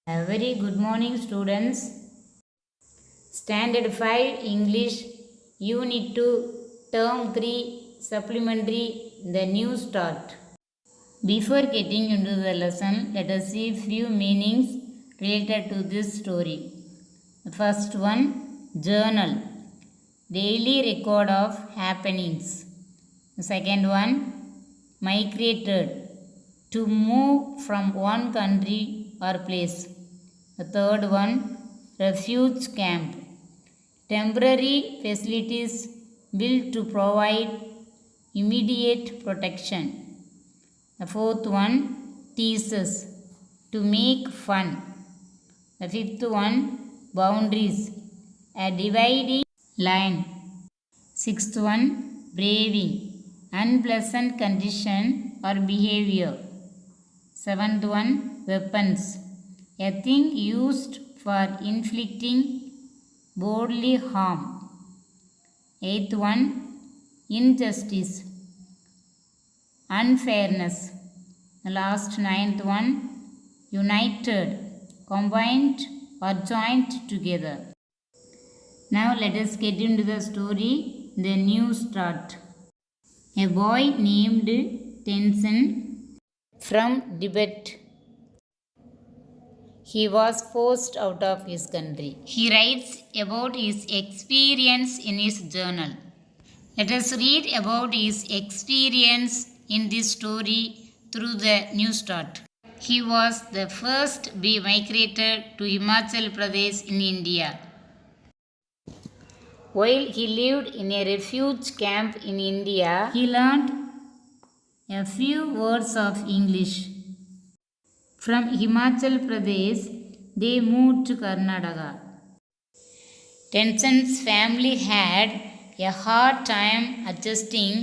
A very good morning, students. Standard 5 English, Unit 2, Term 3, Supplementary, the new start. Before getting into the lesson, let us see few meanings related to this story. The first one, journal, daily record of happenings. The second one, migrated, to move from one country or place. The third one, refuge camp, temporary facilities built to provide immediate protection. The fourth one, thesis, to make fun. The fifth one, boundaries, a dividing line. Sixth one, braving, unpleasant condition or behavior. Seventh one, weapons, a thing used for inflicting bodily harm. Eighth one, injustice, unfairness. The last ninth one, united, combined or joined together. Now let us get into the story, the new start. A boy named Tenzin from Tibet. He was forced out of his country. He writes about his experience in his journal. Let us read about his experience in this story through the new start. He was the first be migrated to Himachal Pradesh in India. While he lived in a refuge camp in India, he learned a few words of English. From Himachal Pradesh, they moved to Karnataka. Tenzin's family had a hard time adjusting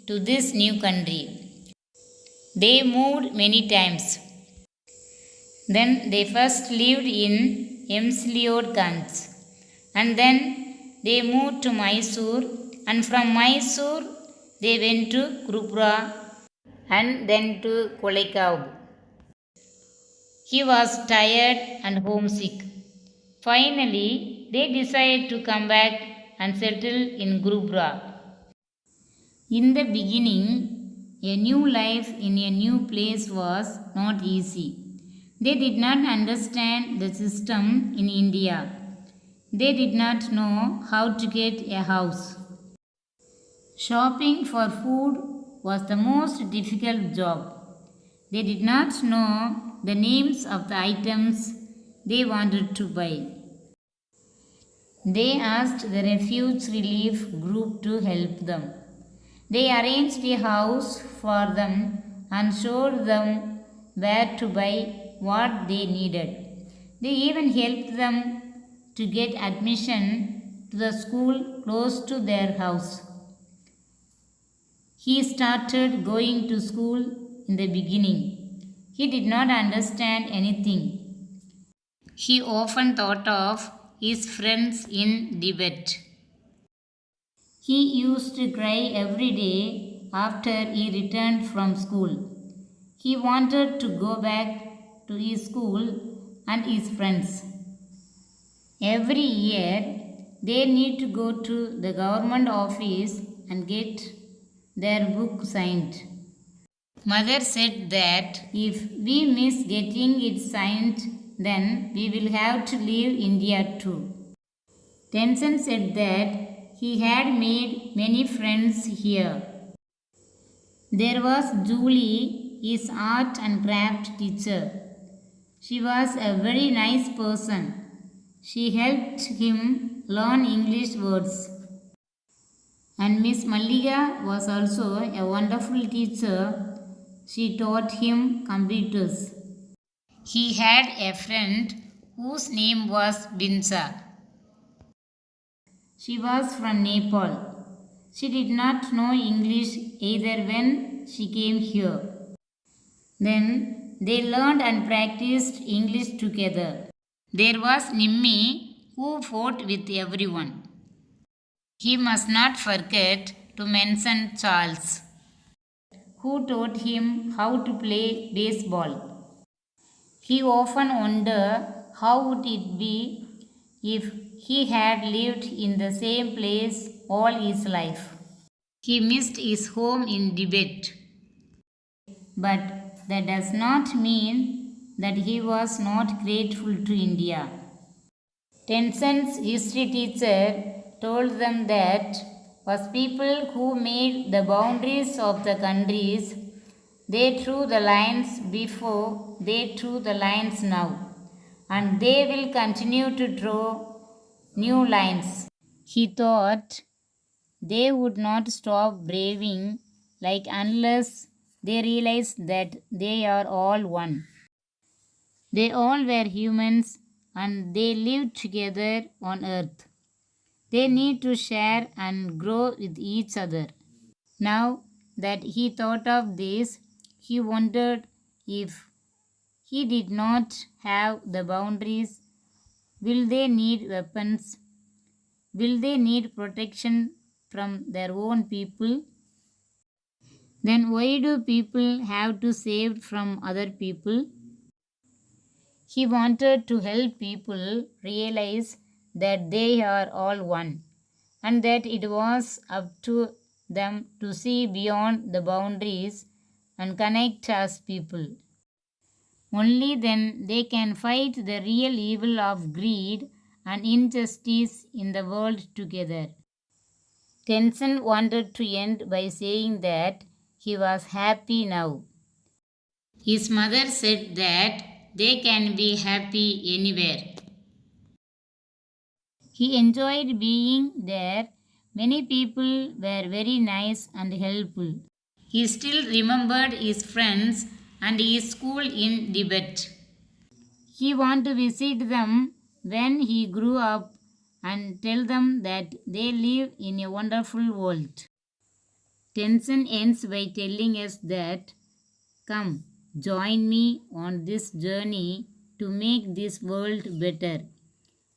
to this new country. They moved many times. Then they first lived in Emsliodganj, and then they moved to Mysore, and from Mysore they went to Gurupura and then to Kolekaub. He was tired and homesick. Finally, they decided to come back and settle in Gurupura. In the beginning, a new life in a new place was not easy. They did not understand the system in India. They did not know how to get a house. Shopping for food was the most difficult job. They did not know the names of the items they wanted to buy. They asked the refuge relief group to help them. They arranged a house for them and showed them where to buy what they needed. They even helped them to get admission to the school close to their house. He started going to school in the beginning. He did not understand anything. He often thought of his friends in Tibet. He used to cry every day after he returned from school. He wanted to go back to his school and his friends. Every year, they need to go to the government office and get their book signed. Mother said that if we miss getting it signed, then we will have to leave India too. Tenzin said that he had made many friends here. There was Julie, his art and craft teacher. She was a very nice person. She helped him learn English words. And Miss Malliga was also a wonderful teacher. She taught him computers. He had a friend whose name was Binsa. She was from Nepal. She did not know English either when she came here. Then they learned and practiced English together. There was Nimmi, who fought with everyone. He must not forget to mention Charles, who taught him how to play baseball. He often wondered how would it be if he had lived in the same place all his life. He missed his home in Tibet, but that does not mean that he was not grateful to India. Tenzon's history teacher told them that was people who made the boundaries of the countries. They drew the lines before, they drew the lines now, and they will continue to draw new lines. He thought they would not stop braving like unless they realized that they are all one. They all were humans and they lived together on earth. They need to share and grow with each other. Now that he thought of this, he wondered if he did not have the boundaries, will they need weapons? Will they need protection from their own people? Then why do people have to save from other people? He wanted to help people realize that they are all one and that it was up to them to see beyond the boundaries and connect as people. Only then they can fight the real evil of greed and injustice in the world together. Tenzin wanted to end by saying that he was happy now. His mother said that they can be happy anywhere. He enjoyed being there. Many people were very nice and helpful. He still remembered his friends and his school in Tibet. He wanted to visit them when he grew up and tell them that they live in a wonderful world. Tenzin ends by telling us that, come, join me on this journey to make this world better,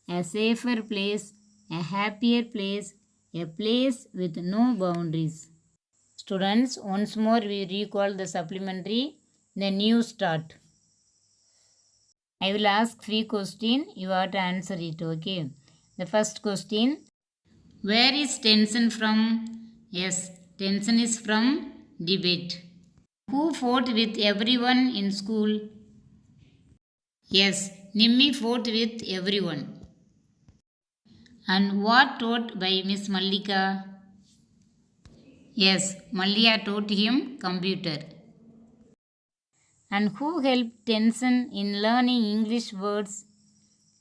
a safer place, a happier place, a place with no boundaries. Students, once more we recall the supplementary, the new start. I will ask 3 questions, you have to answer it, okay? The first question, where is Tenzin from? Yes, Tenzin is from Tibet. Who fought with everyone in school? Yes, Nimmi fought with everyone. And what taught by Miss Mallika? Yes, Mallia taught him computer. And who helped Tenzin in learning English words?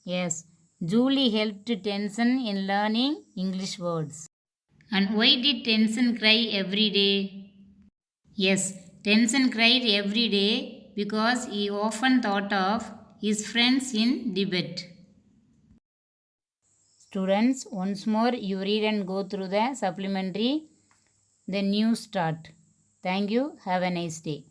Yes, Julie helped Tenzin in learning English words. And why did Tenzin cry every day? Yes, Tenzin cried every day because he often thought of his friends in Tibet. Students, once more you read and go through the supplementary, the new start. Thank you. Have a nice day.